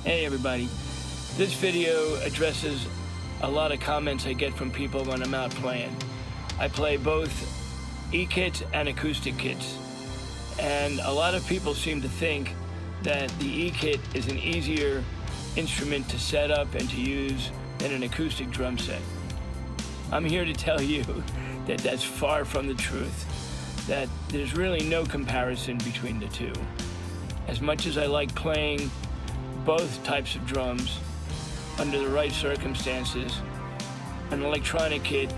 Hey everybody, this video addresses a lot of comments I get from people when I'm out playing. I play both eKit and acoustic kits, and a lot of people seem to think that the eKit is an easier instrument to set up and to use than an acoustic drum set. I'm here to tell you that that's far from the truth, that there's really no comparison between the two. As much as I like playing both types of drums under the right circumstances, an electronic kit,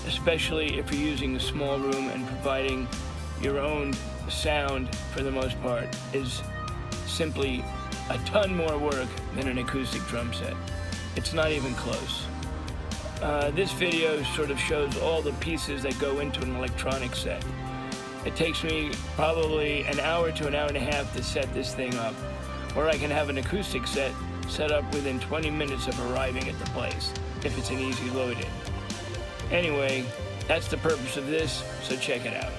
especially if you're using a small room and providing your own sound for the most part, is simply a ton more work than an acoustic drum set. It's not even close. This video sort of shows all the pieces that go into an electronic set. It takes me probably an hour to an hour and a half to set this thing up, or I can have an acoustic set up within 20 minutes of arriving at the place, if it's an easy load-in. Anyway, that's the purpose of this, so check it out.